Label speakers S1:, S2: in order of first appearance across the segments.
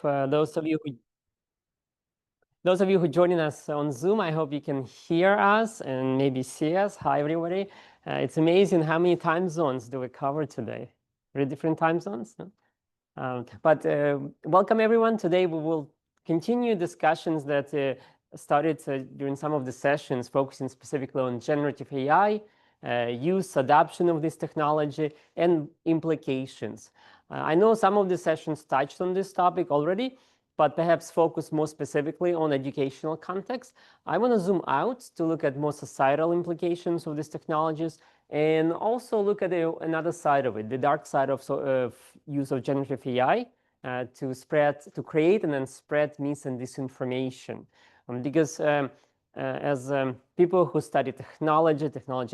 S1: those of you who joining us on Zoom, I hope you can hear us and maybe see us. Hi, everybody. It's amazing how many time zones do we cover today. 3 different time zones. No? Welcome, everyone. Today, we will continue discussions that started during some of the sessions, focusing specifically on generative AI, use, adoption of this technology, and implications. I know some of the sessions touched on this topic already, but perhaps focus more specifically on educational context. I want to zoom out to look at more societal implications of these technologies and also look at another side of it, the dark side of use of generative AI to create and then spread mis and disinformation. Because as people who study technology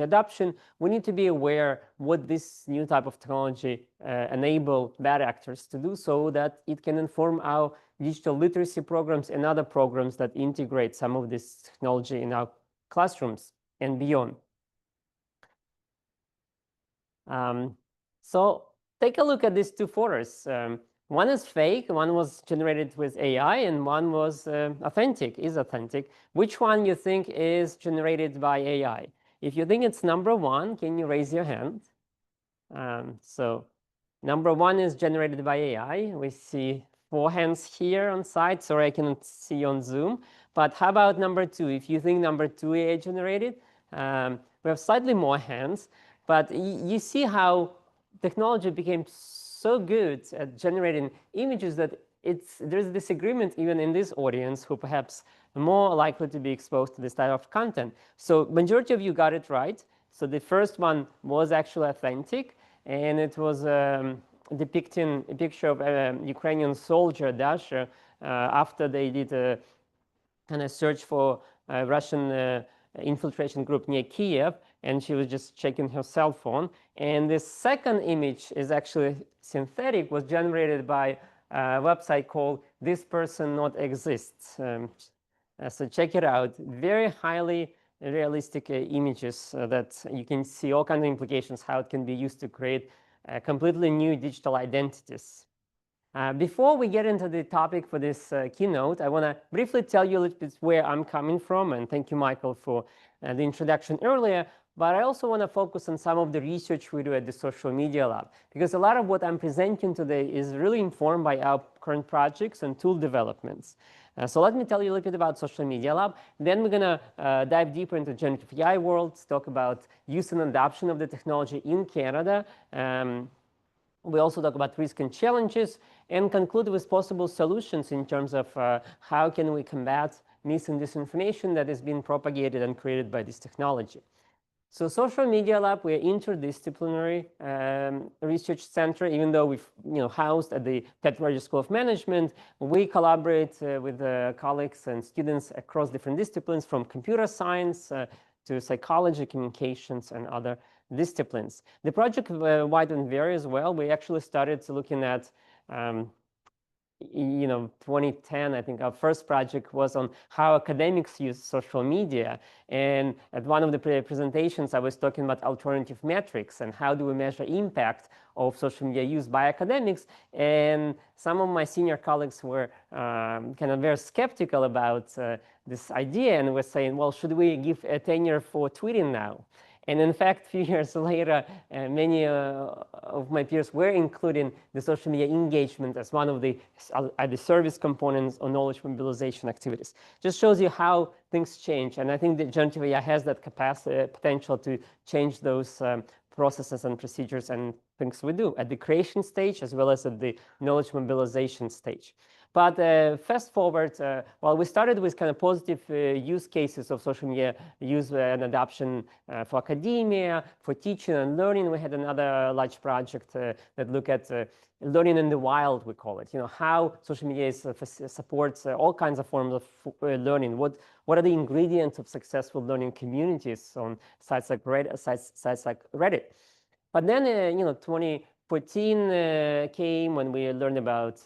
S1: adoption, we need to be aware what this new type of technology enable bad actors to do so that it can inform our digital literacy programs and other programs that integrate some of this technology in our classrooms and beyond. So take a look at these 2 photos. One is fake, one was generated with AI, and one was authentic. Which one you think is generated by AI? If you think it's number 1, can you raise your hand? So number 1 is generated by AI. We see 4 hands here on site. Sorry, I cannot see on Zoom. But how about number 2? If you think number 2 AI generated, we have slightly more hands. But you see how technology became so good at generating images that there's disagreement even in this audience who perhaps are more likely to be exposed to this type of content. So majority of you got it right. So the first one was actually authentic, and it was depicting a picture of a Ukrainian soldier, Dasha, after they did a kind of search for a Russian infiltration group near Kiev, and she was just checking her cell phone. And the second image is actually synthetic, was generated by a website called This Person Not Exists. So check it out. Very highly realistic images that you can see all kinds of implications, how it can be used to create completely new digital identities. Before we get into the topic for this keynote, I want to briefly tell you a little bit where I'm coming from, and thank you, Michael, for the introduction earlier. But I also want to focus on some of the research we do at the Social Media Lab, because a lot of what I'm presenting today is really informed by our current projects and tool developments. So let me tell you a little bit about Social Media Lab. Then we're going to dive deeper into generative AI world, talk about use and adoption of the technology in Canada. We also talk about risk and challenges, and conclude with possible solutions in terms of how can we combat mis and disinformation that is being propagated and created by this technology. So Social Media Lab, we're interdisciplinary research center. Even though we've housed at the Petrovic School of Management, we collaborate with colleagues and students across different disciplines, from computer science to psychology, communications, and other disciplines. The project wide and vary as well. We actually started looking at 2010, I think our first project was on how academics use social media. And at one of the presentations, I was talking about alternative metrics and how do we measure impact of social media use by academics. And some of my senior colleagues were kind of very skeptical about this idea and were saying, well, should we give a tenure for tweeting now? And in fact, a few years later, many of my peers were including the social media engagement as one of the service components on knowledge mobilization activities. Just shows you how things change. And I think that generative AI has that potential to change those processes and procedures and things we do at the creation stage as well as at the knowledge mobilization stage. But fast forward, well, we started with kind of positive use cases of social media use and adoption for academia, for teaching and learning. We had another large project that looked at learning in the wild, we call it. How social media supports all kinds of forms of learning. What are the ingredients of successful learning communities on sites like Reddit? But then, 2014 came when we learned about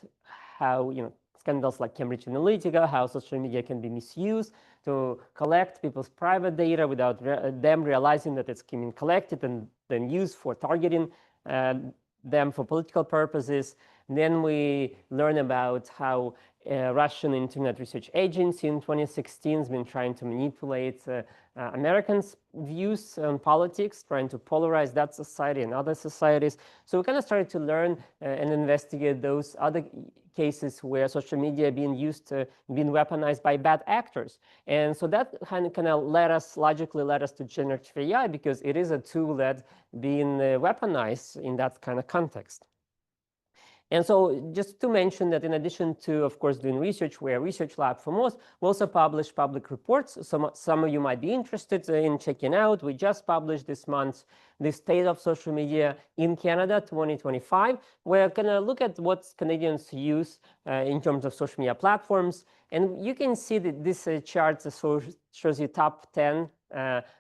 S1: how, scandals like Cambridge Analytica, how social media can be misused to collect people's private data without them realizing that it's being collected and then used for targeting them for political purposes. Then we learn about how Russian Internet Research Agency in 2016 has been trying to manipulate Americans' views on politics, trying to polarize that society and other societies. So we kind of started to learn and investigate those other cases where social media being used, being weaponized by bad actors. And so that kind of logically led us to generative AI, because it is a tool that being weaponized in that kind of context. And so just to mention that in addition to, of course, doing research, we're a research lab for most, we also publish public reports. Some of you might be interested in checking out. We just published this month the State of Social Media in Canada 2025. We're going to look at what Canadians use in terms of social media platforms. And you can see that this chart shows you top 10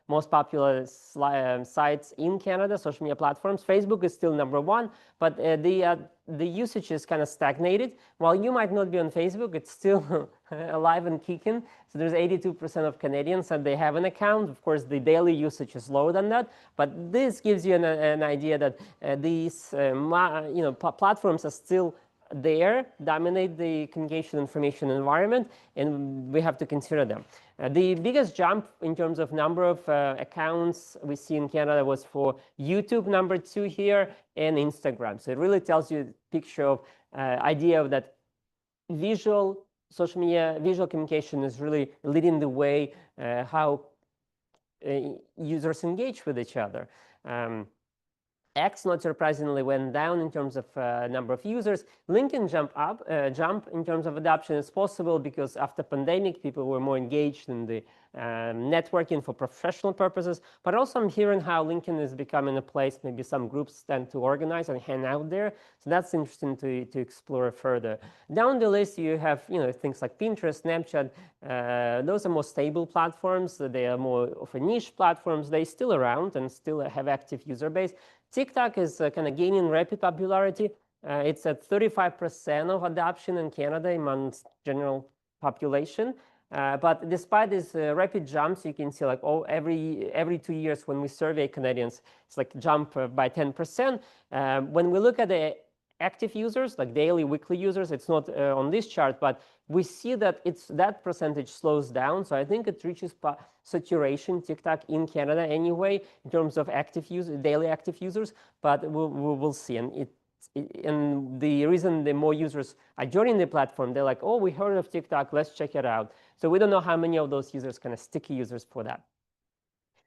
S1: most popular sites in Canada, social media platforms. Facebook is still #1, but the usage is kind of stagnated. While you might not be on Facebook, it's still alive and kicking. So there's 82% of Canadians that they have an account. Of course, the daily usage is lower than that, but this gives you an idea that these platforms are still there, dominate the communication information environment, and we have to consider them. The biggest jump in terms of number of accounts we see in Canada was for YouTube, #2 here, and Instagram. So it really tells you a picture of idea of that visual social media, visual communication is really leading the way how users engage with each other. X, not surprisingly, went down in terms of number of users. LinkedIn jump in terms of adoption is possible because after pandemic, people were more engaged in the networking for professional purposes. But also I'm hearing how LinkedIn is becoming a place maybe some groups tend to organize and hang out there. So that's interesting to explore further. Down the list, you have things like Pinterest, Snapchat. Those are more stable platforms. They are more of a niche platforms. They're still around and still have active user base. TikTok is kind of gaining rapid popularity. It's at 35% of adoption in Canada amongst general population. But despite these rapid jumps, you can see like every 2 years when we survey Canadians, it's like jump by 10%. When we look at the active users, like daily, weekly users, it's not on this chart, but we see that that percentage slows down. So I think it reaches saturation, TikTok in Canada anyway, in terms of daily active users, but we'll see. And the reason the more users are joining the platform, they're like, oh, we heard of TikTok, let's check it out. So we don't know how many of those users kind of sticky users for that.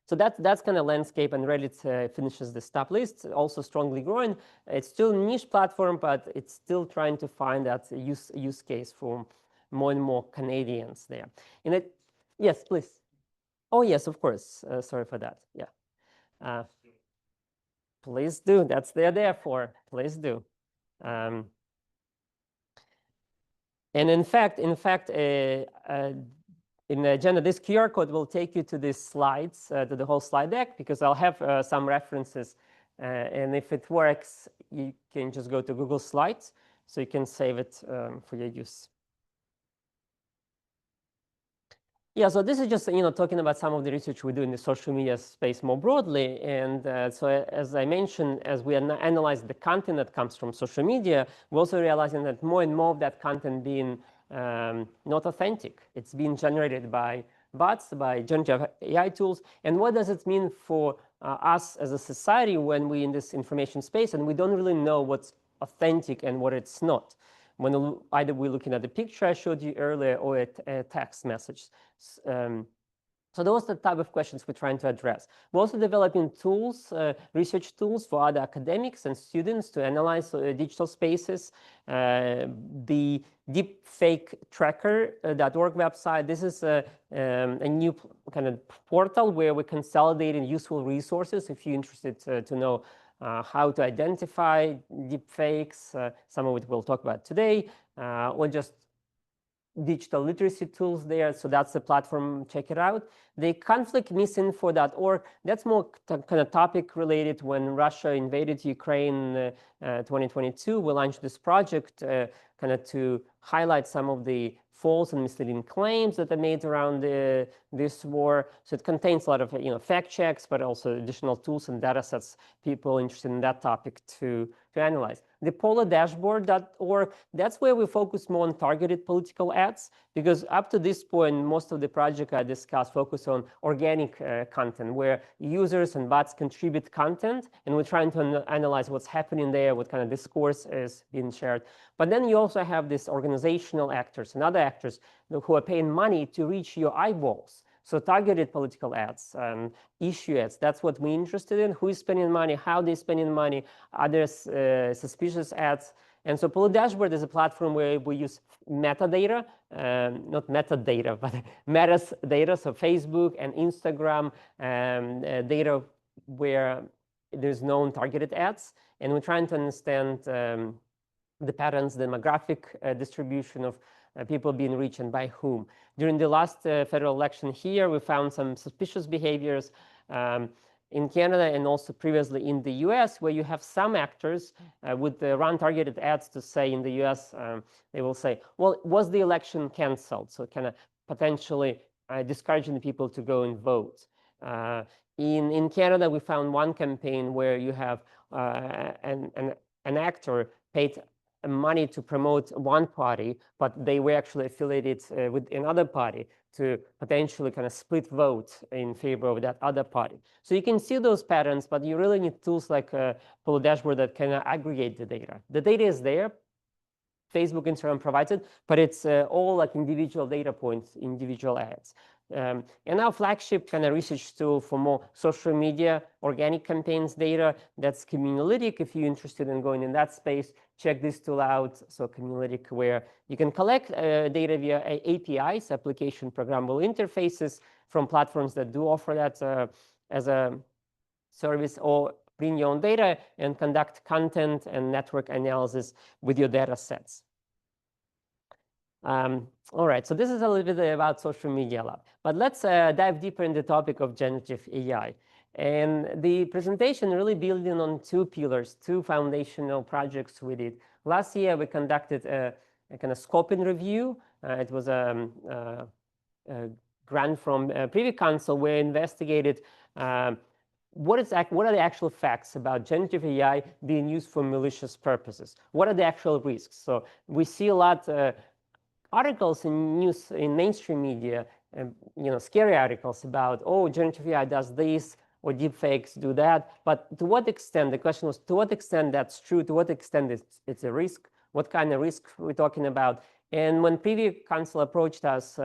S1: So that's kind of landscape, and Reddit finishes the top list, also strongly growing. It's still a niche platform, but it's still trying to find that use case for more and more Canadians there. Yes, please. Oh, yes, of course. Sorry for that. Yeah. Please do. That's they're there for. Please do. And in fact, in the agenda, this QR code will take you to these slides, to the whole slide deck, because I'll have some references. And if it works, you can just go to Google Slides, so you can save it for your use. Yeah, so this is just talking about some of the research we do in the social media space more broadly. And so as I mentioned, as we analyze the content that comes from social media, we're also realizing that more and more of that content being not authentic. It's being generated by bots, by generative AI tools. And what does it mean for us as a society when we're in this information space and we don't really know what's authentic and what it's not? When either we're looking at the picture I showed you earlier or a text message. So those are the type of questions we're trying to address. We're also developing tools, research tools for other academics and students to analyze digital spaces. The deepfaketracker.org website, this is a new kind of portal where we're consolidating useful resources if you're interested to know how to identify deepfakes, some of it we'll talk about today, or just digital literacy tools there. So that's the platform, check it out. The conflictmisinfo.org, that's more kind of topic related. When Russia invaded Ukraine 2022, we launched this project kind of to highlight some of the false and misleading claims that are made around this war. So it contains a lot of fact checks, but also additional tools and data sets people interested in that topic to analyze. The polardashboard.org, that's where we focus more on targeted political ads, because up to this point, most of the project I discussed focus on organic content, where users and bots contribute content, and we're trying to analyze what's happening there, what kind of discourse is being shared. But then you also have these organizational actors and other actors who are paying money to reach your eyeballs. So targeted political ads, issue ads, that's what we're interested in. Who is spending money, how they're spending money, others suspicious ads. And so Polar Dashboard is a platform where we use metadata, not metadata, but metadata, so Facebook and Instagram data where there's known targeted ads. And we're trying to understand the patterns, demographic distribution of people being reached and by whom. During the last federal election here, we found some suspicious behaviors in Canada and also previously in the US, where you have some actors would run targeted ads to say in the US, they will say, well, was the election canceled? So kind of potentially discouraging people to go and vote. In Canada, we found one campaign where you have an actor paid money to promote one party, but they were actually affiliated with another party to potentially kind of split vote in favor of that other party. So you can see those patterns, but you really need tools like Polar Dashboard that can aggregate the data. The data is there. Facebook, Instagram provides it, but it's all like individual data points, individual ads. And our flagship kind of research tool for more social media, organic campaigns data, that's Communalytic. If you're interested in going in that space, check this tool out. So Communalytic, where you can collect data via APIs, application programmable interfaces, from platforms that do offer that as a service, or bring your own data and conduct content and network analysis with your data sets. All right, so this is a little bit about Social Media Lab, but let's dive deeper in the topic of generative AI. And the presentation really building on two pillars, two foundational projects we did. Last year, we conducted a kind of scoping review. It was a grant from Privy Council, where we investigated what are the actual facts about generative AI being used for malicious purposes? What are the actual risks? So we see a lot articles in news, in mainstream media, scary articles about, oh, generative AI does this, or deepfakes do that. But to what extent, the question was, to what extent that's true, to what extent it's a risk, what kind of risk we're talking about. And when Privy Council approached us,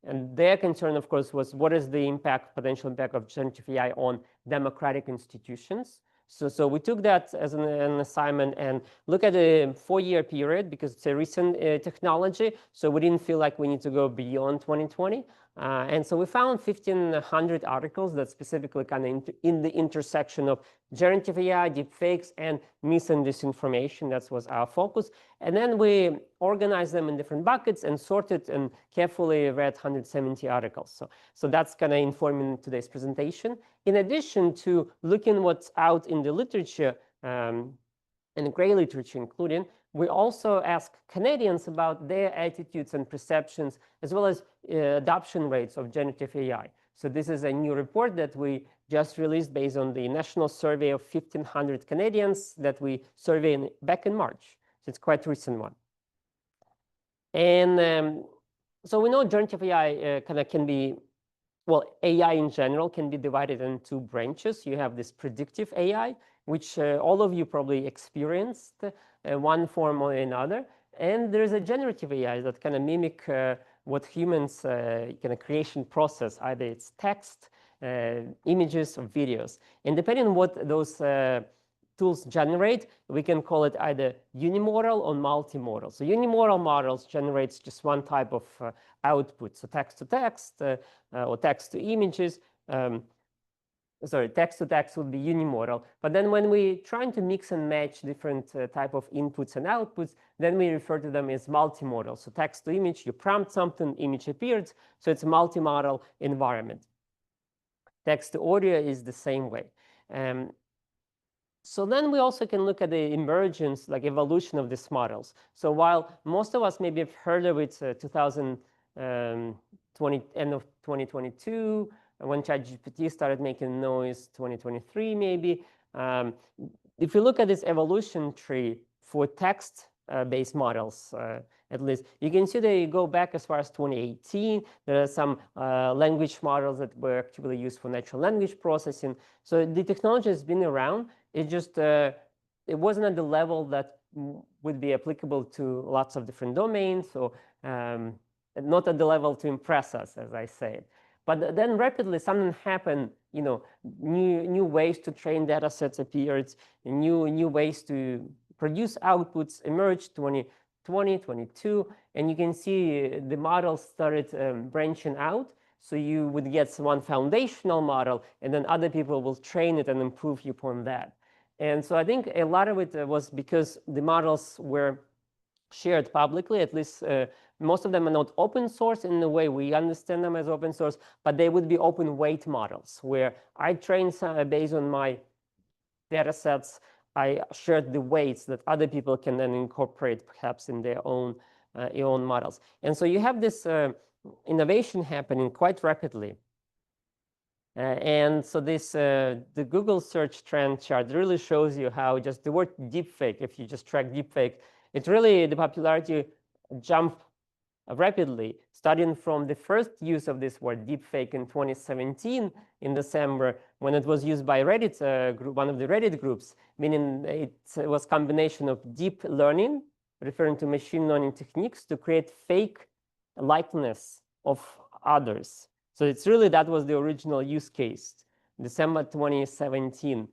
S1: and their concern, of course, was what is the impact, potential impact of generative AI on democratic institutions. So we took that as an assignment and look at a 4-year period, because it's a recent technology. So we didn't feel like we need to go beyond 2020. And so we found 1,500 articles that specifically kind of in the intersection of generative AI, deepfakes, and mis and disinformation. That was our focus. And then we organized them in different buckets and sorted and carefully read 170 articles. So that's kind of informing today's presentation. In addition to looking what's out in the literature, and gray literature including, we also ask Canadians about their attitudes and perceptions, as well as adoption rates of generative AI. So this is a new report that we just released based on the national survey of 1,500 Canadians that we surveyed back in March. So it's quite a recent one. And so we know generative AI kind of can be, well, AI in general can be divided into 2 branches. You have this predictive AI, which all of you probably experienced one form or another. And there's a generative AI that kind of mimic what humans kind of creation process, either it's text, images, or videos. And depending on what those tools generate, we can call it either unimodal or multimodal. So unimodal models generates just one type of output. So text to text or text to images. Text to text would be unimodal. But then when we trying to mix and match different type of inputs and outputs, then we refer to them as multimodal. So text to image, you prompt something, image appears. So it's a multimodal environment. Text to audio is the same way. So then we also can look at the emergence, like evolution of these models. So while most of us maybe have heard of it 2020, end of 2022, when ChatGPT started making noise, 2023 maybe. Um, if you look at this evolution tree for text-based models, at least, you can see they go back as far as 2018. There are some language models that were actually used for natural language processing. So the technology has been around. It just it wasn't at the level that would be applicable to lots of different domains, or not at the level to impress us, as I said. But then rapidly something happened. New ways to train data sets appeared, new ways to produce outputs emerged 2020, 22, and you can see the models started branching out. So you would get one foundational model, and then other people will train it and improve upon that. And so I think a lot of it was because the models were shared publicly. At least most of them are not open source in the way we understand them as open source, but they would be open weight models where I train based on my data sets. I shared the weights that other people can then incorporate perhaps in their own models. And so you have this innovation happening quite rapidly. And so this the Google search trend chart really shows you how just the word deepfake, if you just track deepfake, it's really the popularity jumped rapidly, starting from the first use of this word deepfake in 2017 in December, when it was used by Reddit group, one of the Reddit groups, meaning it was combination of deep learning, referring to machine learning techniques to create fake likeness of others. So it's really, that was the original use case. December 2017,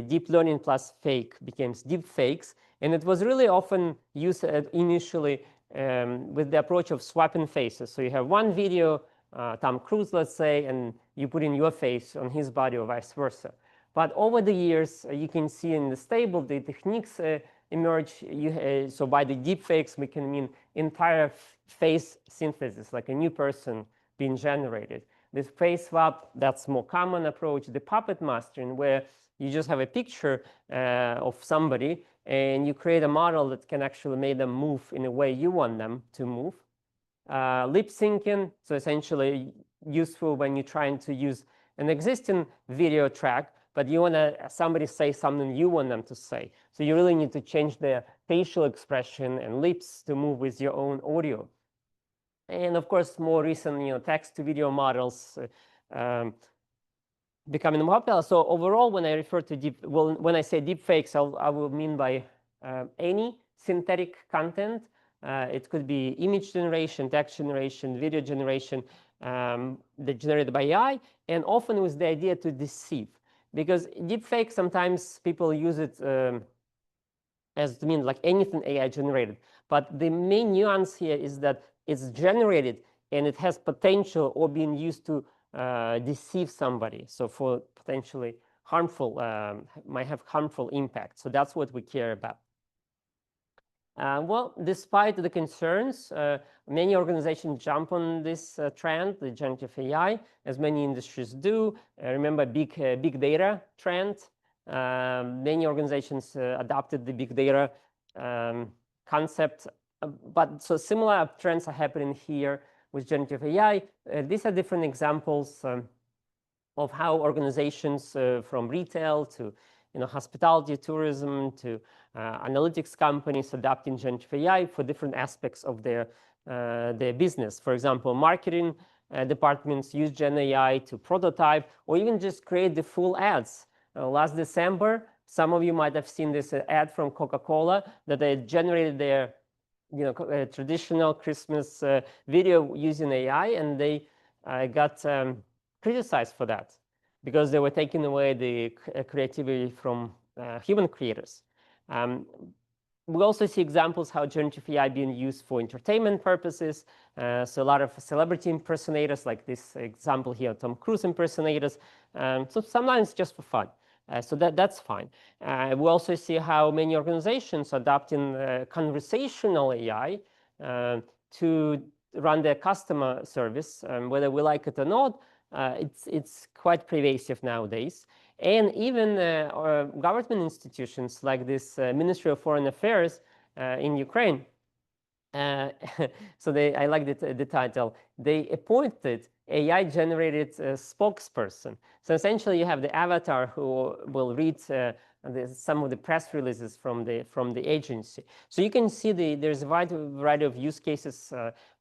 S1: deep learning plus fake became deep fakes. And it was really often used initially with the approach of swapping faces. So you have one video, Tom Cruise, let's say, and you put in your face on his body or vice versa. But over the years, you can see in this table, the techniques emerge. So by the deep fakes, we can mean entire face synthesis, like a new person being generated. This face swap, that's more common approach. The puppet mastering, where you just have a picture of somebody and you create a model that can actually make them move in a way you want them to move. Lip syncing, so essentially useful when you're trying to use an existing video track, but you want somebody say something you want them to say. So you really need to change their facial expression and lips to move with your own audio. And of course, more recent, text to video models becoming more popular. So overall, when I refer to when I say deep fakes, I will mean by any synthetic content. It could be image generation, text generation, video generation, that generated by AI, and often with the idea to deceive. Because deepfake, sometimes people use it as to mean like anything AI generated. But the main nuance here is that it's generated and it has potential or being used to deceive somebody. So for potentially harmful, might have harmful impact. So that's what we care about. Well, despite the concerns, many organizations jump on this trend, the generative AI, as many industries do. Remember big data trend. Many organizations adopted the big data concept. But so similar trends are happening here with generative AI. These are different examples of how organizations from retail to hospitality, tourism, to analytics companies adopting generative AI for different aspects of their business. For example, marketing departments use Gen AI to prototype or even just create the full ads. Last December, some of you might have seen this ad from Coca-Cola that they generated their traditional Christmas video using AI, and they got criticized for that because they were taking away the creativity from human creators. We also see examples how generative AI being used for entertainment purposes. So a lot of celebrity impersonators, like this example here, Tom Cruise impersonators. So sometimes just for fun. So that's fine. We also see how many organizations adopting conversational AI to run their customer service, whether we like it or not. It's quite pervasive nowadays. And even government institutions like this Ministry of Foreign Affairs in Ukraine. So I like the title. They appointed AI-generated spokesperson. So essentially, you have the avatar who will read some of the press releases from the agency. So you can see there's a wide variety of use cases,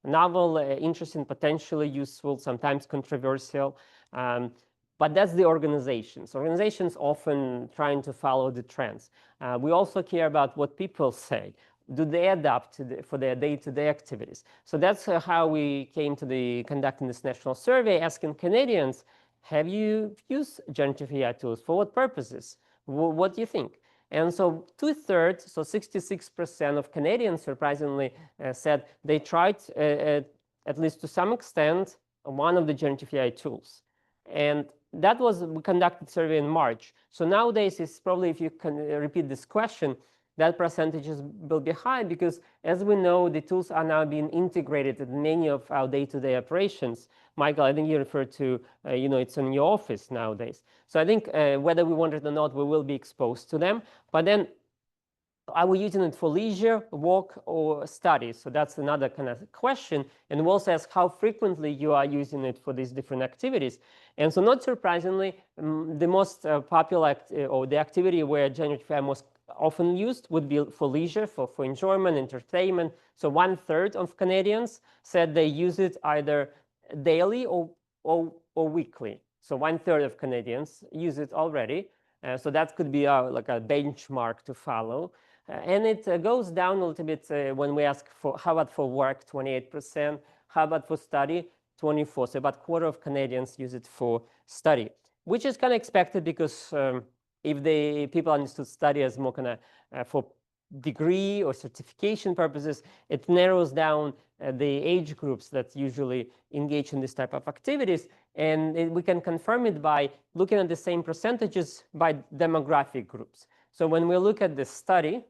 S1: novel, interesting, potentially useful, sometimes controversial. But that's the organizations. Organizations often trying to follow the trends. We also care about what people say. Do they adapt for their day-to-day activities? So that's how we came to conducting this national survey, asking Canadians, have you used generative AI tools? For what purposes? What do you think? And so 2/3, so 66% of Canadians, surprisingly, said they tried, at least to some extent, one of the generative AI tools. And that was, we conducted survey in March. So nowadays, it's probably, if you can repeat this question, that percentage will be high because, as we know, the tools are now being integrated in many of our day-to-day operations. Michael, I think you referred to, it's in your office nowadays. So I think whether we want it or not, we will be exposed to them. But then, are we using it for leisure, work, or study? So that's another kind of question. And we also ask how frequently you are using it for these different activities. And so not surprisingly, the most popular or the activity where generative AI most often used would be for leisure, for enjoyment, entertainment. So 1/3 of Canadians said they use it either daily or weekly. So 1/3 of Canadians use it already. So that could be like a benchmark to follow. And it goes down a little bit when we ask for how about for work, 28%, how about for study, 24%. So about a quarter of Canadians use it for study, which is kind of expected because if the people understood study as more kind of for degree or certification purposes, it narrows down the age groups that usually engage in this type of activities. And we can confirm it by looking at the same percentages by demographic groups. So when we look at the study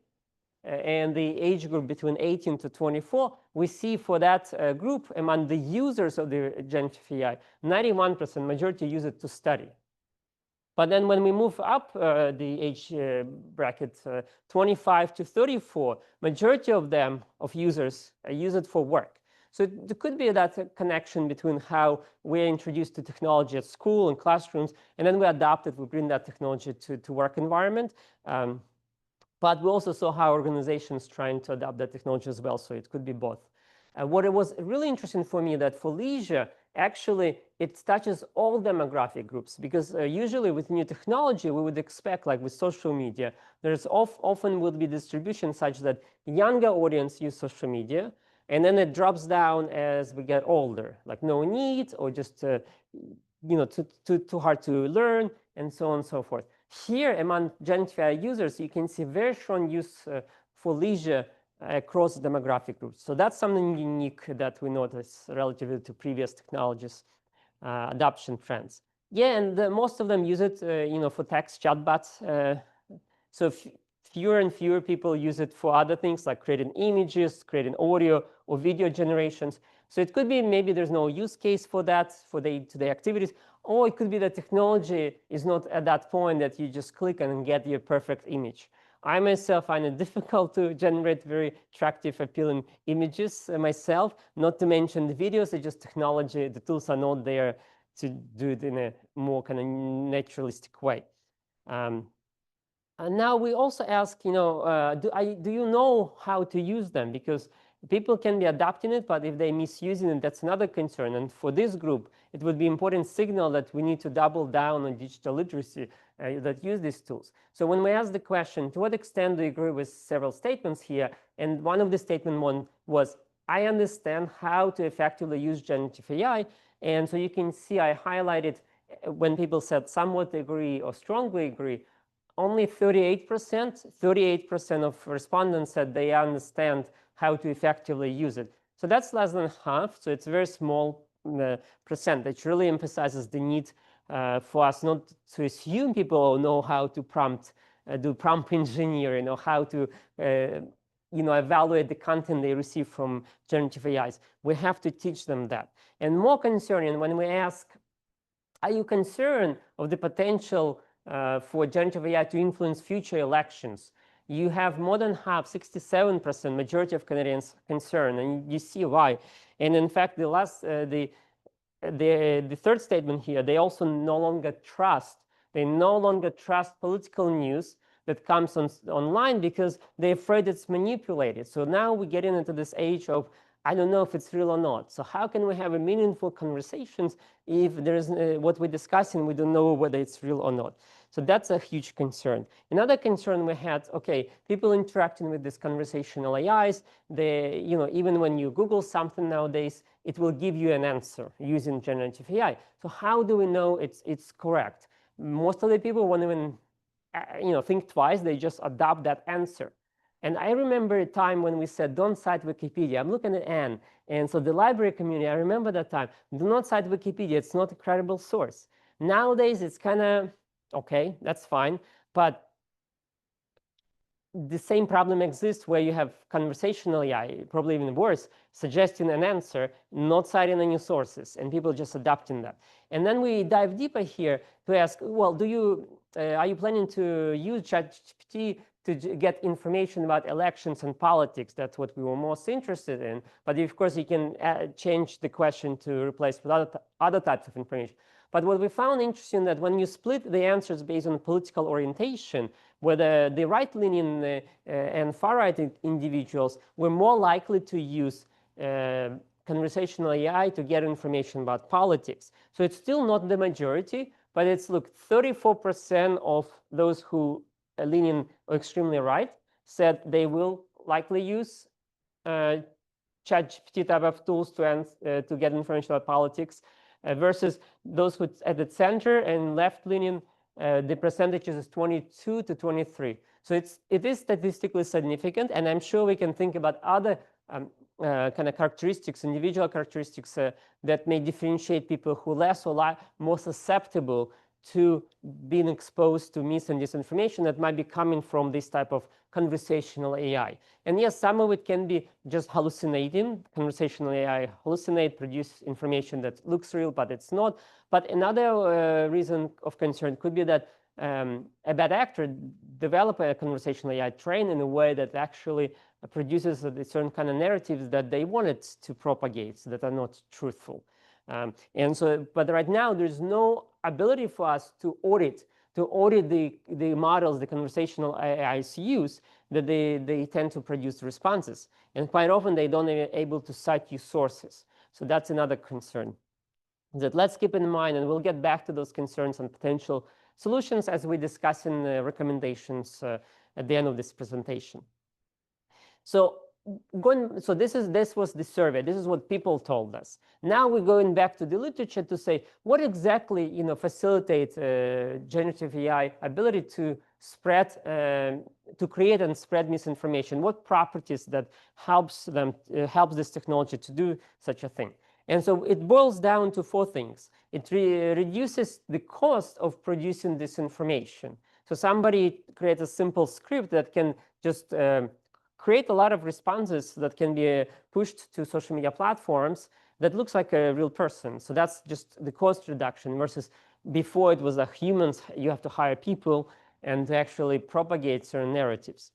S1: and the age group between 18 to 24, we see for that group among the users of the generative AI, 91% majority use it to study. But then when we move up the age bracket, 25 to 34, majority of them, of users, use it for work. So there could be that connection between how we're introduced to technology at school and classrooms, and then we adopt it, we bring that technology to work environment. But we also saw how organizations trying to adopt that technology as well, so it could be both. What it was really interesting for me that for leisure, actually, it touches all demographic groups because usually with new technology, we would expect, like with social media, there's often would be distribution such that younger audience use social media, and then it drops down as we get older, like no need or just too hard to learn, and so on and so forth. Here, among generative AI users, you can see very strong use for leisure across demographic groups. So that's something unique that we notice relative to previous technologies adoption trends. Yeah, and most of them use it, for text chatbots. So fewer and fewer people use it for other things like creating images, creating audio or video generations. So it could be maybe there's no use case for that for day-to-day activities, or it could be that technology is not at that point that you just click and get your perfect image. I myself find it difficult to generate very attractive, appealing images myself, not to mention the videos. It's just technology. The tools are not there to do it in a more kind of naturalistic way. And now we also ask, do you know how to use them? Because people can be adapting it, but if they misusing it, that's another concern. And for this group, it would be important signal that we need to double down on digital literacy that use these tools. So when we ask the question, to what extent do you agree with several statements here? And one of the statement one was, I understand how to effectively use generative AI. And so you can see I highlighted when people said somewhat agree or strongly agree, only 38% of respondents said they understand how to effectively use it. So that's less than half. So it's a very small percentage. Really emphasizes the need for us not to assume people know how to do prompt engineering or how to evaluate the content they receive from generative AIs. We have to teach them that. And more concerning, when we ask, are you concerned of the potential for generative AI to influence future elections. You have more than half, 67% majority of Canadians concerned, and you see why. And in fact, the third statement here, they also no longer trust political news that comes online because they're afraid it's manipulated. So now we're getting into this age of, I don't know if it's real or not. So how can we have a meaningful conversations if there's what we're discussing, we don't know whether it's real or not. So that's a huge concern. Another concern we had, okay, people interacting with these conversational AIs, even when you Google something nowadays, it will give you an answer using generative AI. So how do we know it's correct? Most of the people won't even think twice, they just adopt that answer. And I remember a time when we said, don't cite Wikipedia. I'm looking at Anne. And so the library community, I remember that time, do not cite Wikipedia. It's not a credible source. Nowadays, it's kind of, okay, that's fine. But the same problem exists where you have conversational AI, probably even worse, suggesting an answer, not citing any sources, and people just adopting that. And then we dive deeper here to ask, well, are you planning to use ChatGPT to get information about elections and politics? That's what we were most interested in. But of course, you can change the question to replace with other types of information. But what we found interesting that when you split the answers based on political orientation, whether the right-leaning and far-right individuals were more likely to use conversational AI to get information about politics. So it's still not the majority, but it's, look, 34% of those who are leaning or extremely right said they will likely use ChatGPT type of tools to get information about politics, versus those who at the center and left-leaning, the percentages is 22 to 23. So it is statistically significant, and I'm sure we can think about other kind of characteristics, individual characteristics that may differentiate people who less or more susceptible to being exposed to mis and disinformation that might be coming from this type of conversational AI. And yes, some of it can be just hallucinating. Conversational AI hallucinate, produce information that looks real, but it's not. But another reason of concern could be that a bad actor develop a conversational AI trained in a way that actually produces a certain kind of narratives that they wanted to propagate that are not truthful. But right now, there's no ability for us to audit the models, the conversational AIs use, that they tend to produce responses. And quite often, they don't even able to cite you sources. So that's another concern that let's keep in mind, and we'll get back to those concerns and potential solutions as we discuss in the recommendations at the end of this presentation. So this was the survey. This is what people told us. Now we're going back to the literature to say what exactly facilitates generative AI ability to spread, to create and spread misinformation. What properties that helps this technology to do such a thing? And so it boils down to four things. It reduces the cost of producing this information. So somebody creates a simple script that can just create a lot of responses that can be pushed to social media platforms that looks like a real person. So that's just the cost reduction versus before it was like humans, you have to hire people and actually propagate certain narratives.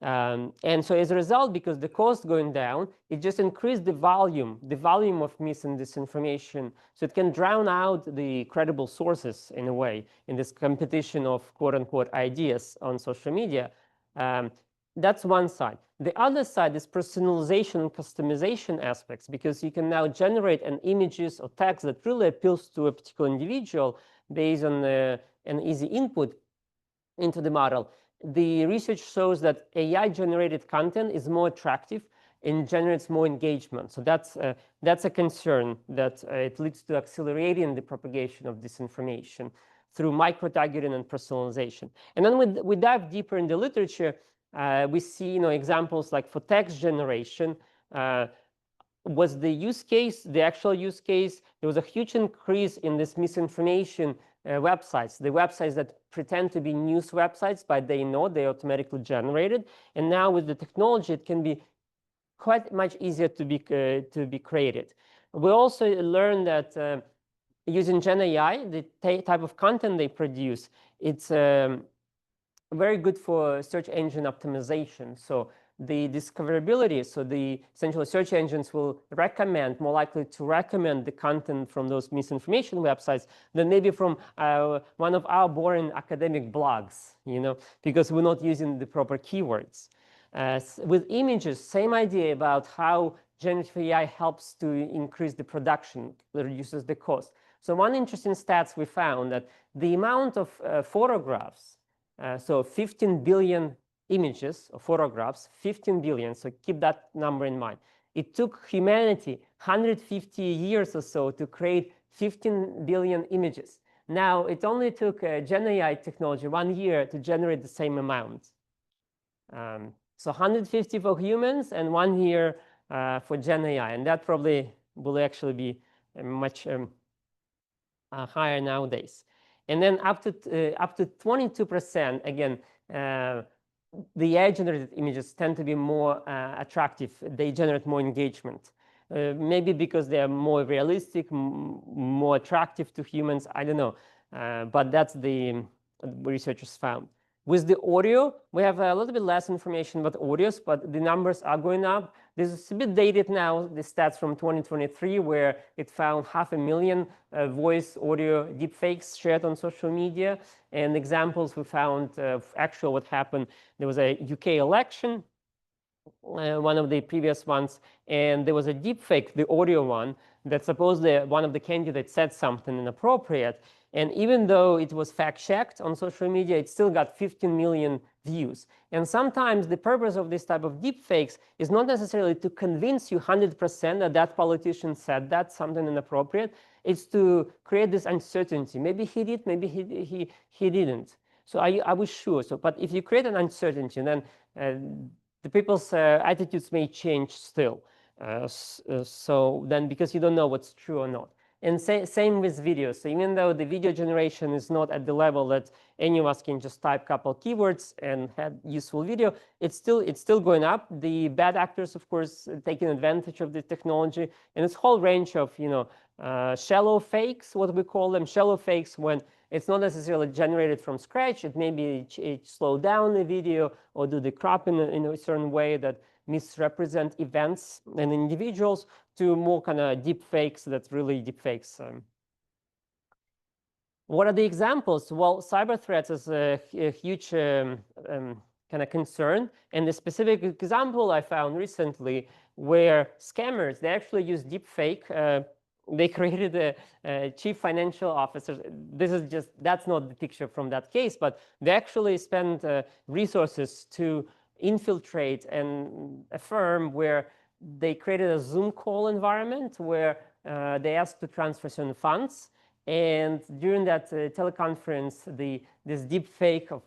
S1: And so as a result, because the cost going down, it just increased the volume of mis and disinformation. So it can drown out the credible sources in a way in this competition of quote unquote ideas on social media. That's one side. The other side is personalization and customization aspects, because you can now generate an images or text that really appeals to a particular individual based on an easy input into the model. The research shows that AI-generated content is more attractive and generates more engagement. So that's a concern that it leads to accelerating the propagation of disinformation through micro-targeting and personalization. And then we dive deeper in the literature. We see examples like for text generation, was the use case, the actual use case, there was a huge increase in this misinformation websites, the websites that pretend to be news websites, but they automatically generated. And now with the technology, it can be quite much easier to be created. We also learned that using Gen AI, the type of content they produce it's very good for search engine optimization. So the discoverability, so the essentially search engines will recommend, more likely to recommend the content from those misinformation websites than maybe from one of our boring academic blogs, because we're not using the proper keywords. With images, same idea about how generative AI helps to increase the production, reduces the cost. So one interesting stats we found that the amount of photographs, so 15 billion images or photographs, 15 billion, so keep that number in mind. It took humanity 150 years or so to create 15 billion images. Now, it only took Gen AI technology 1 year to generate the same amount. So 150 for humans and 1 year for Gen AI. And that probably will actually be much higher nowadays. And then up to 22%, again, the AI-generated images tend to be more attractive. They generate more engagement. Maybe because they are more realistic, more attractive to humans. I don't know. But that's the researchers found. With the audio, we have a little bit less information about audios, but the numbers are going up. This is a bit dated now, the stats from 2023, where it found 500,000 voice audio deepfakes shared on social media. And examples we found of actual what happened. There was a UK election, one of the previous ones, and there was a deepfake, the audio one, that supposedly one of the candidates said something inappropriate. And even though it was fact-checked on social media, it still got 15 million views. And sometimes the purpose of this type of deepfakes is not necessarily to convince you 100% that that politician said that, something inappropriate. It's to create this uncertainty. Maybe he did, maybe he didn't. So I was sure. So, but if you create an uncertainty, then the people's attitudes may change still. So then because you don't know what's true or not. And same with video. So even though the video generation is not at the level that any of us can just type a couple keywords and have useful video, it's still going up. The bad actors, of course, taking advantage of the technology, and it's a whole range of shallow fakes, what we call them, shallow fakes when it's not necessarily generated from scratch. It maybe slow down the video or do the crop in a certain way that misrepresent events and individuals, to more kind of deep fakes that's really deep fakes. What are the examples? Well, cyber threats is a huge kind of concern. And the specific example I found recently where scammers, they actually use deep fake. They created a chief financial officer. That's not the picture from that case, but they actually spent resources to infiltrate a firm where they created a Zoom call environment where they asked to transfer certain funds. And during that teleconference, this deep fake of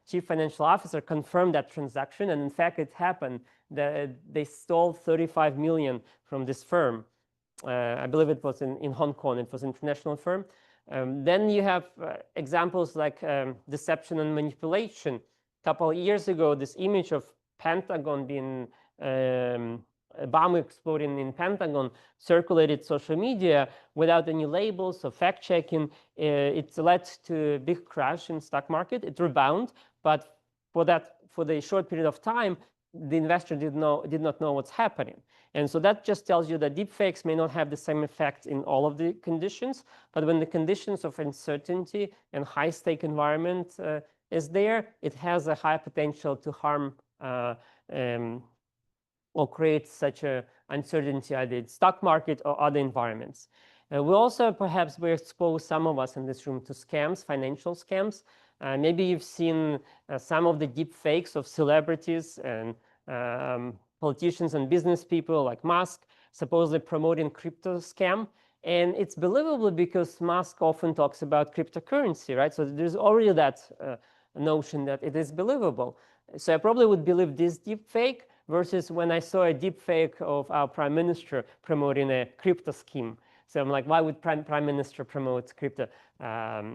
S1: chief financial officer confirmed that transaction. And in fact, it happened that they stole 35 million from this firm. I believe it was in Hong Kong. It was an international firm. Then you have examples like deception and manipulation. A couple of years ago, this image of Pentagon being a bomb exploding in Pentagon circulated social media without any labels or fact checking. It led to a big crash in stock market. It rebounded, but for the short period of time, the investor did not know what's happening. And so that just tells you that deepfakes may not have the same effect in all of the conditions, but when the conditions of uncertainty and high-stake environment is there, it has a high potential to harm or create such a uncertainty either in the stock market or other environments. We also perhaps were exposed, some of us in this room, to scams, financial scams. Maybe you've seen some of the deep fakes of celebrities and politicians and business people like Musk supposedly promoting crypto scam. And it's believable because Musk often talks about cryptocurrency, right? So there's already that notion that it is believable. So I probably would believe this deep fake versus when I saw a deep fake of our prime minister promoting a crypto scheme. So I'm like, why would prime minister promote crypto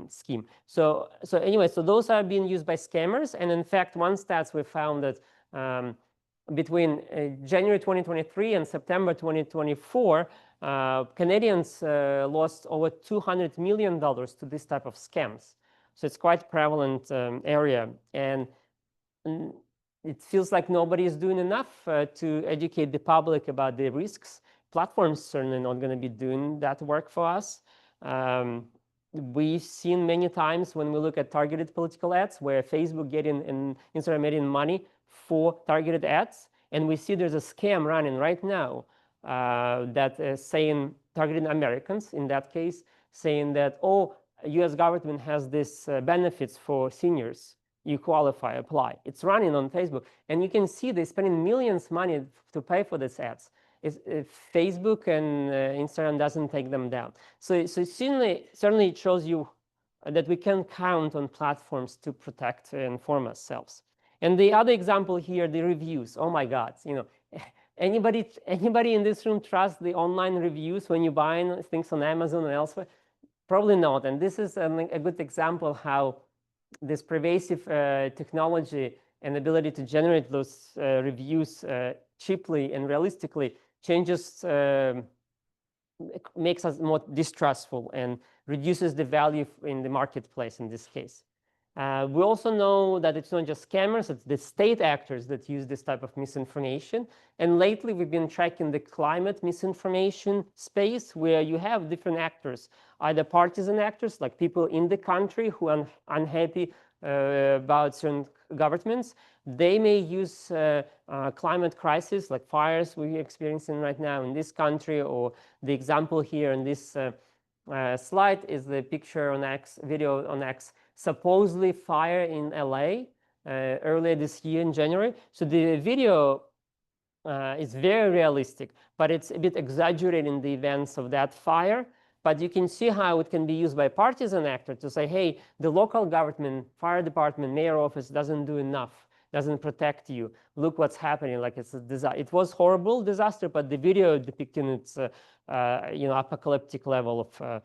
S1: scheme? So anyway, so those are being used by scammers. And in fact, one stats we found that between January 2023 and September 2024, Canadians lost over $200 million to this type of scams. So it's quite prevalent area. And it feels like nobody is doing enough to educate the public about the risks. Platforms certainly not going to be doing that work for us. We've seen many times when we look at targeted political ads where Facebook getting and Instagram getting money for targeted ads, and we see there's a scam running right now that is saying targeting Americans in that case, saying that, oh, U.S. government has this benefits for seniors. You qualify, apply. It's running on Facebook, and you can see they're spending millions of money to pay for these ads. Facebook and Instagram doesn't take them down. So certainly it shows you that we can count on platforms to protect and inform ourselves. And the other example here, the reviews. Oh my God, anybody in this room trust the online reviews when you buy things on Amazon and elsewhere? Probably not. And this is a good example how this pervasive technology and ability to generate those reviews cheaply and realistically changes, makes us more distrustful and reduces the value in the marketplace in this case. We also know that it's not just scammers, it's the state actors that use this type of misinformation. And lately, we've been tracking the climate misinformation space where you have different actors, either partisan actors, like people in the country who are unhappy about certain governments. They may use climate crisis, like fires we're experiencing right now in this country, or the example here in this slide is the picture on X, video on X, supposedly fire in LA earlier this year in January. So the video is very realistic, but it's a bit exaggerating the events of that fire. But you can see how it can be used by partisan actor to say, hey, the local government, fire department, mayor office doesn't do enough, doesn't protect you. Look what's happening. Like it's a disaster. It was horrible disaster, but the video depicting its apocalyptic level of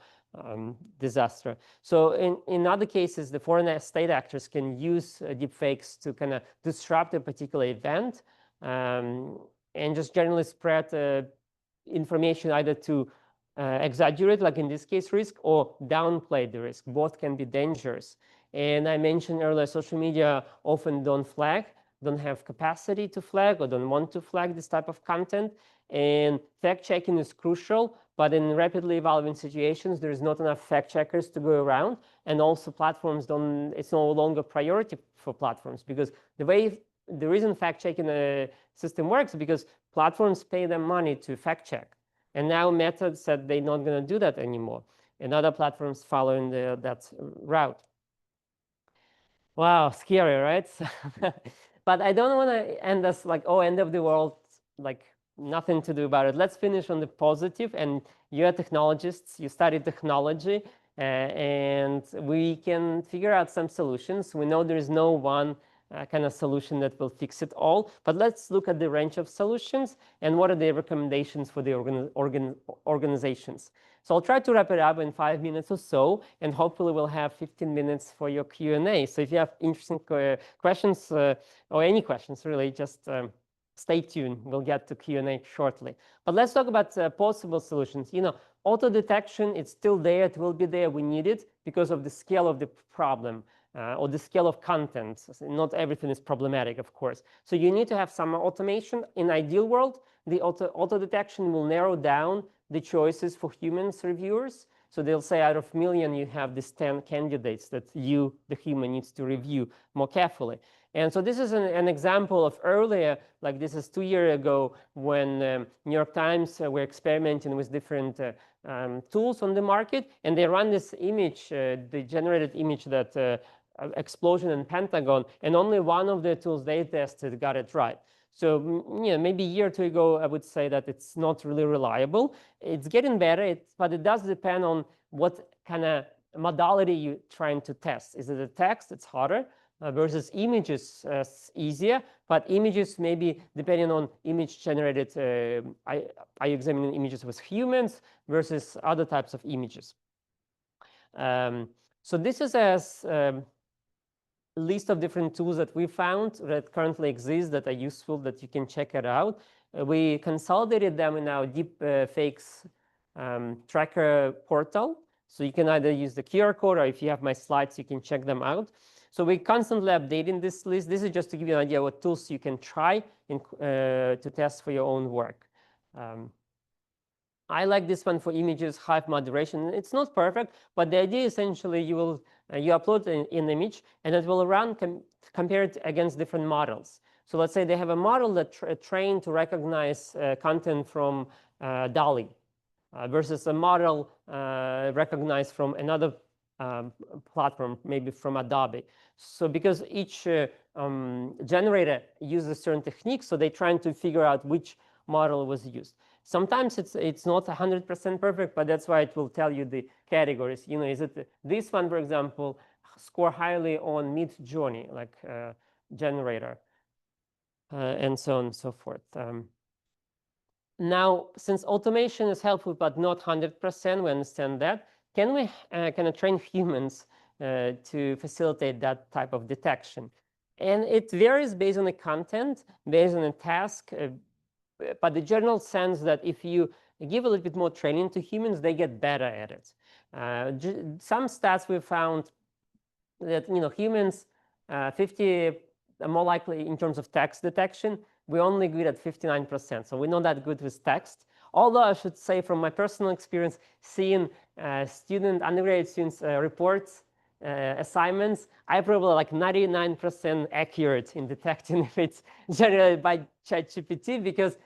S1: disaster. So in other cases, the foreign state actors can use deepfakes to kind of disrupt a particular event and just generally spread information either to exaggerate, like in this case, risk, or downplay the risk. Both can be dangerous. And I mentioned earlier, social media often don't have capacity to flag, or don't want to flag this type of content. And fact checking is crucial, but in rapidly evolving situations, there's not enough fact checkers to go around. And also platforms it's no longer priority for platforms, because the reason fact checking system works is because platforms pay them money to fact check. And now Meta said they're not going to do that anymore. And other platforms following that route. Wow, scary, right? But I don't want to end us like, oh, end of the world, like nothing to do about it. Let's finish on the positive. And you're technologists, you study technology, and we can figure out some solutions. We know there is no one kind of solution that will fix it all. But let's look at the range of solutions and what are the recommendations for the organizations. So I'll try to wrap it up in 5 minutes or so, and hopefully we'll have 15 minutes for your Q&A. So if you have interesting questions or any questions, really, just stay tuned. We'll get to Q&A shortly. But let's talk about possible solutions. Auto detection, it's still there. It will be there. We need it because of the scale of the problem. Or the scale of content. Not everything is problematic, of course. So you need to have some automation. In ideal world, the auto detection will narrow down the choices for humans reviewers. So they'll say out of million, you have these 10 candidates that you, the human, needs to review more carefully. And so this is an example of earlier, like this is 2 years ago, when New York Times were experimenting with different tools on the market, and they run this image, the generated image that explosion in Pentagon, and only one of the tools they tested got it right. So maybe a year or two ago, I would say that it's not really reliable. It's getting better, but it does depend on what kind of modality you're trying to test. Is it a text? It's harder. Versus images, easier. But images, maybe depending on image generated, are you examining images with humans versus other types of images? So this is a list of different tools that we found that currently exist that are useful, that you can check it out. We consolidated them in our deep fakes tracker portal. So you can either use the QR code, or if you have my slides, you can check them out. So we're constantly updating this list. This is just to give you an idea what tools you can try to test for your own work. I like this one for images, height moderation. It's not perfect, but the idea essentially you upload an image and it will run compare it against different models. So let's say they have a model that trained to recognize content from DALL-E versus a model recognized from another platform, maybe from Adobe. So because each generator uses certain techniques, so they're trying to figure out which model was used. Sometimes it's not 100% perfect, but that's why it will tell you the categories. You know, is it this one, for example, score highly on Midjourney, like generator, and so on and so forth. Now, since automation is helpful but not 100%, we understand that. Can we kind of train humans to facilitate that type of detection? And it varies based on the content, based on the task. But the general sense that if you give a little bit more training to humans, they get better at it. Some stats we found that humans 50 are more likely in terms of text detection. We're only good at 59%, so we're not that good with text. Although I should say, from my personal experience, seeing undergraduate students reports, assignments, I probably like 99% accurate in detecting if it's generated by ChatGPT, because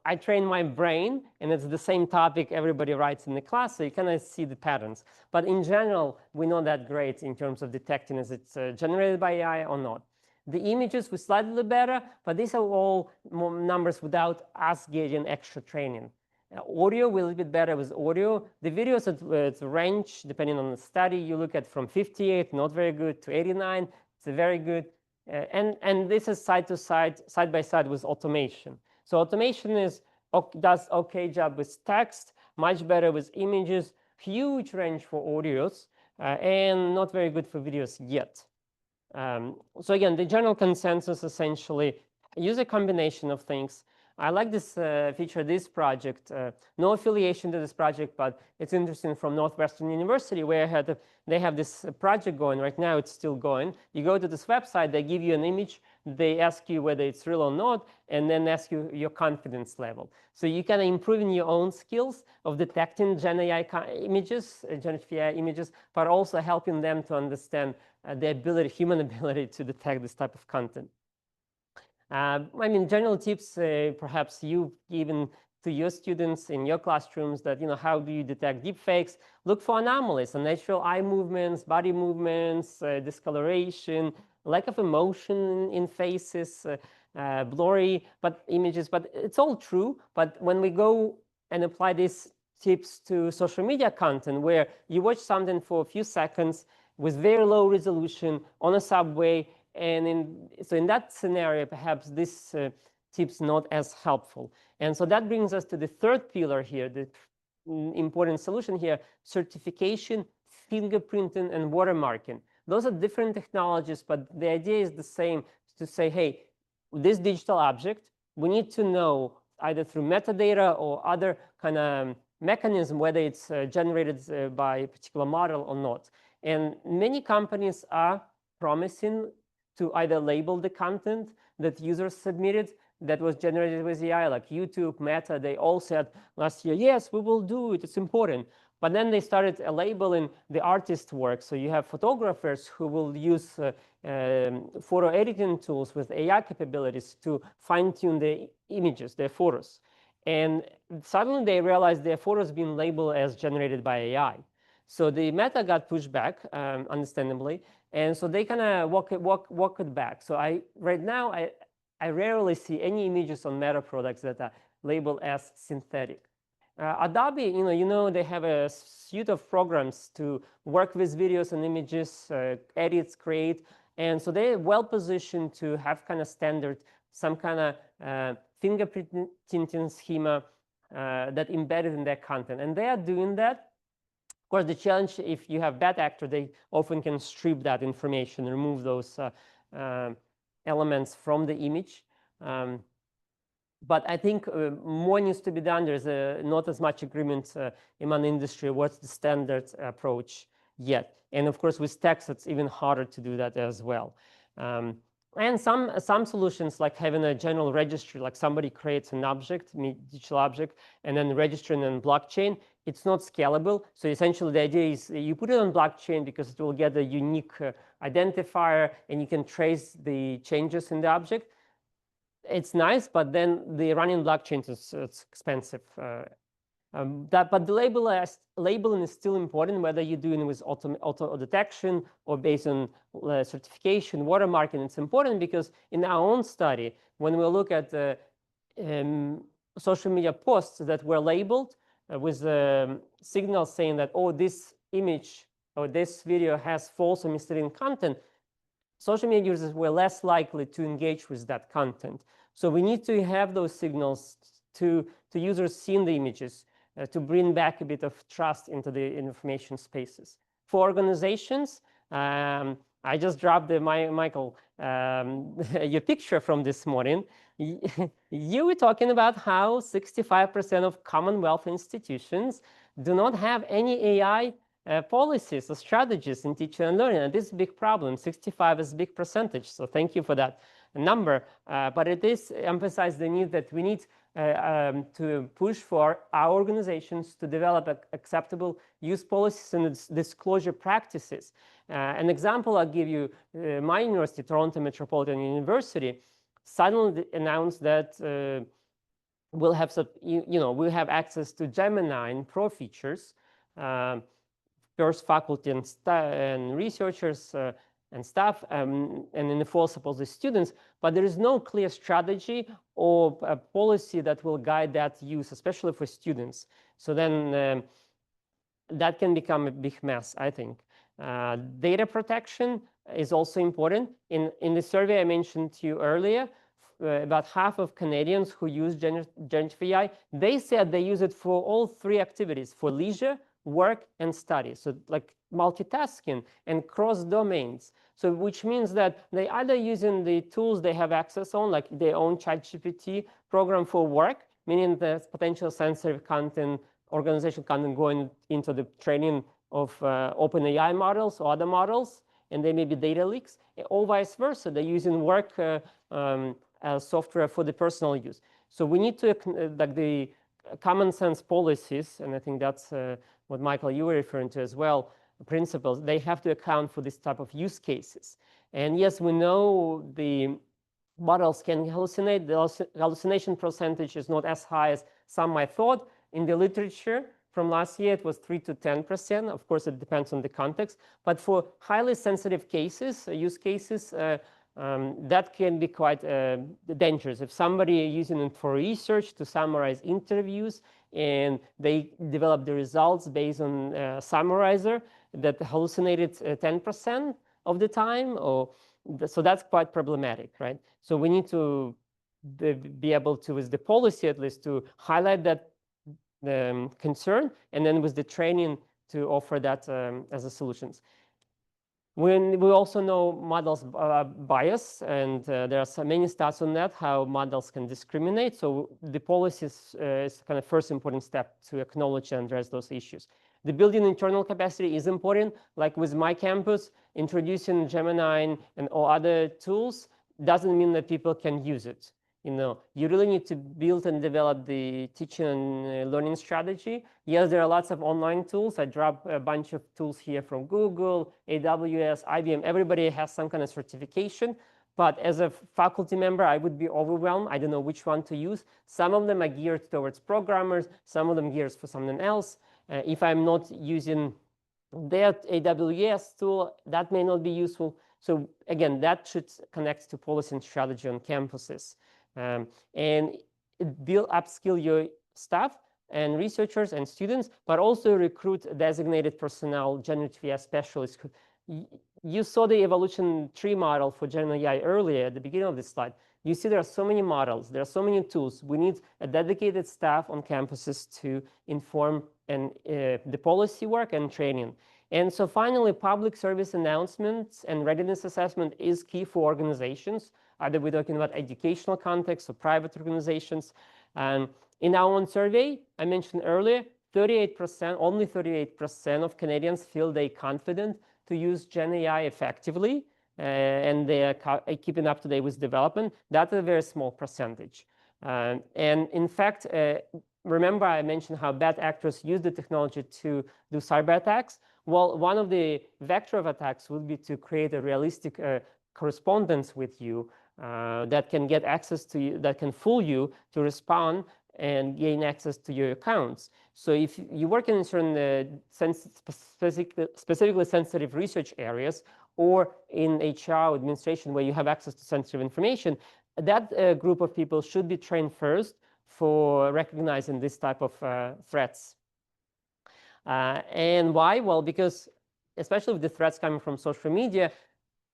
S1: I train my brain and it's the same topic everybody writes in the class, so you kind of see the patterns. But in general, we're not that great in terms of detecting is it's generated by AI or not. The images were slightly better, but these are all numbers without us getting extra training. Audio, we're a little bit better with audio. The videos, it's a range, depending on the study. You look at from 58, not very good, to 89, it's very good. And this is side by side with automation. So automation does okay job with text, much better with images, huge range for audios, and not very good for videos yet. So again, the general consensus essentially use a combination of things. I like this feature, this project. No affiliation to this project, but it's interesting, from Northwestern University, where they have this project going right now. It's still going. You go to this website, they give you an image, they ask you whether it's real or not, and then ask you your confidence level. So you can improve in your own skills of detecting Gen AI images, generative AI images, but also helping them to understand the human ability to detect this type of content. I mean, general tips, perhaps you given to your students in your classrooms, that, how do you detect deepfakes? Look for anomalies, unnatural eye movements, body movements, discoloration, lack of emotion in faces, blurry images, but it's all true. But when we go and apply these tips to social media content, where you watch something for a few seconds with very low resolution on a subway, and so in that scenario, perhaps this tip's not as helpful. And so that brings us to the third pillar here, the important solution here: certification, fingerprinting, and watermarking. Those are different technologies, but the idea is the same, to say, hey, this digital object, we need to know either through metadata or other kind of mechanism whether it's generated by a particular model or not. And many companies are promising to either label the content that users submitted that was generated with AI, like YouTube, Meta. They all said last year, yes, we will do it, it's important. But then they started labeling the artist's work. So you have photographers who will use photo editing tools with AI capabilities to fine-tune the images, their photos. And suddenly they realized their photos being labeled as generated by AI. So the Meta got pushed back, understandably, and so they kind of walk it back. So right now I rarely see any images on Meta products that are labeled as synthetic. Adobe, they have a suite of programs to work with videos and images, edit, create, and so they're well positioned to have kind of standard, some kind of fingerprinting schema that embedded in their content, and they are doing that. Of course, the challenge, if you have bad actor, they often can strip that information, remove those elements from the image. But I think more needs to be done. There's not as much agreement among industry what's the standard approach yet. And of course, with text, it's even harder to do that as well. And some solutions, like having a general registry, like somebody creates an object, digital object, and then registering on blockchain, it's not scalable. So essentially, the idea is you put it on blockchain because it will get a unique identifier, and you can trace the changes in the object. It's nice, but then the running blockchain is it's expensive. But the labeling is still important, whether you're doing with auto detection or based on certification, watermarking. It's important because in our own study, when we look at social media posts that were labeled with signals saying that, oh, this image or this video has false or misleading content, social media users were less likely to engage with that content. So we need to have those signals to users seeing the images, to bring back a bit of trust into the information spaces. For organizations, I just dropped Michael, your picture from this morning. You were talking about how 65% of Commonwealth institutions do not have any AI policies or strategies in teaching and learning. And this is a big problem. 65 is a big percentage. So thank you for that number. But it is emphasize the need that we need to push for our organizations to develop acceptable use policies and disclosure practices. An example I'll give you, my university, Toronto Metropolitan University, suddenly announced that we'll have we'll have access to Gemini Pro features. First, faculty and researchers and staff, and in the fall, supposedly students, but there is no clear strategy or a policy that will guide that use, especially for students. So then that can become a big mess, I think. Data protection is also important. In the survey I mentioned to you earlier, about half of Canadians who use generative AI, they said they use it for all three activities, for leisure, work, and study. So like multitasking and cross domains. So which means that they either using the tools they have access on, like their own ChatGPT program for work, meaning the potential sensitive content, organizational content going into the training of OpenAI models or other models, and they may be data leaks, or vice versa. They're using work software for the personal use. So we need to, like the common sense policies, and I think that's what Michael, you were referring to as well, principles, they have to account for this type of use cases. And yes, we know the models can hallucinate. The hallucination percentage is not as high as some might thought. In the literature from last year, it was 3 to 10%. Of course, it depends on the context. But for highly sensitive cases, use cases, that can be quite dangerous. If somebody is using it for research to summarize interviews and they develop the results based on summarizer that hallucinated 10% of the time, so that's quite problematic, right? So we need to be able to, with the policy at least, to highlight that concern, and then with the training to offer that as a solutions. When we also know models bias, and there are so many stats on that, how models can discriminate. So the policy is kind of first important step to acknowledge and address those issues. The building internal capacity is important. Like with my campus, introducing Gemini and all other tools doesn't mean that people can use it. You really need to build and develop the teaching and learning strategy. Yes, there are lots of online tools. I dropped a bunch of tools here from Google, AWS, IBM. Everybody has some kind of certification. But as a faculty member, I would be overwhelmed. I don't know which one to use. Some of them are geared towards programmers. Some of them geared for something else. If I'm not using their AWS tool, that may not be useful. So again, that should connect to policy and strategy on campuses. And upskill your staff and researchers and students, but also recruit designated personnel, generative AI specialists. You saw the evolution tree model for generative AI earlier at the beginning of this slide. You see there are so many models, there are so many tools. We need a dedicated staff on campuses to inform and the policy work and training. And so finally, public service announcements and readiness assessment is key for organizations. Either we're talking about educational context or private organizations. And in our own survey, I mentioned earlier, 38%, only 38% of Canadians feel they're confident to use Gen AI effectively, and they are keeping up to date with development. That's a very small percentage. And in fact, remember I mentioned how bad actors use the technology to do cyber attacks? Well, one of the vector of attacks would be to create a realistic correspondence with you that can get access to you, that can fool you to respond and gain access to your accounts. So if you work in certain specifically sensitive research areas, or in HR administration where you have access to sensitive information, that group of people should be trained first for recognizing this type of threats. And why? Well, because especially with the threats coming from social media,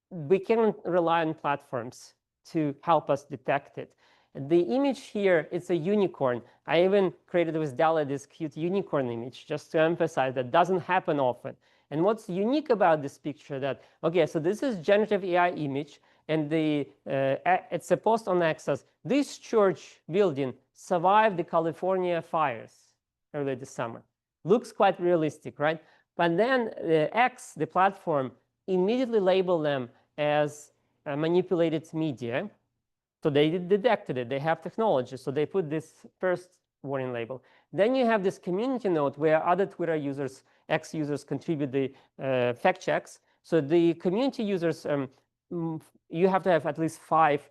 S1: we can't rely on platforms to help us detect it. The image here, it's a unicorn. I even created with DALL-E this cute unicorn image just to emphasize that doesn't happen often. And what's unique about this picture that, okay, so this is generative AI image, and it's a post on X says, this church building survived the California fires earlier this summer. Looks quite realistic, right? But then X, the platform, immediately labeled them as manipulated media. So they detected it. They have technology. So they put this first warning label. Then you have this community note where other Twitter users, X users, contribute the fact checks. So the community users, you have to have at least 5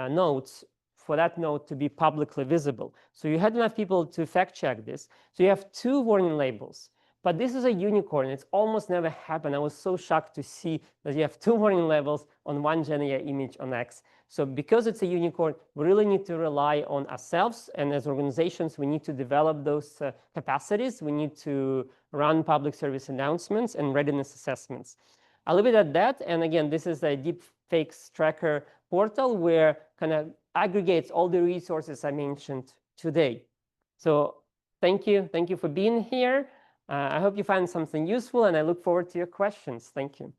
S1: notes for that note to be publicly visible. So you had enough people to fact check this. So you have 2 warning labels. But this is a unicorn. It's almost never happened. I was so shocked to see that you have 2 warning labels on one Gen AI image on X. So because it's a unicorn, we really need to rely on ourselves. And as organizations, we need to develop those capacities. We need to run public service announcements and readiness assessments. I'll leave it at that. And again, this is a deepfakes tracker portal where kind of aggregates all the resources I mentioned today. So thank you. Thank you for being here. I hope you find something useful, and I look forward to your questions. Thank you.